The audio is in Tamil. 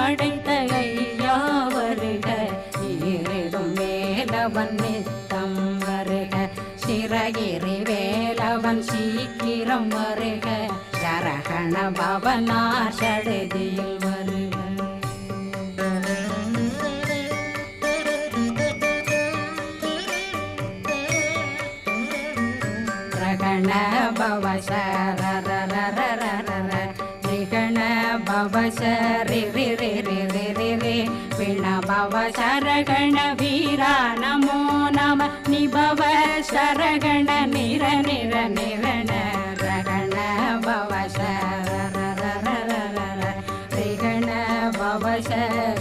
படைத்த ஐயா வருக, ஈரிடும் வேலவன் நித்தம் வருக, சிறகிரி வேலவன் சீக்கிரம் வருக, சரகண பவனார் சடுதியில் வருக. ரகண பவ சரரரரரர ரிகண பவ சரி ரி ரி ரி ரி ரி ரி பிண பவ சரகண வீரா நமோ நம நிபவ சரகண நிர நிர நிரண ரகண பவ சரரரரர ரிகண பவ சரி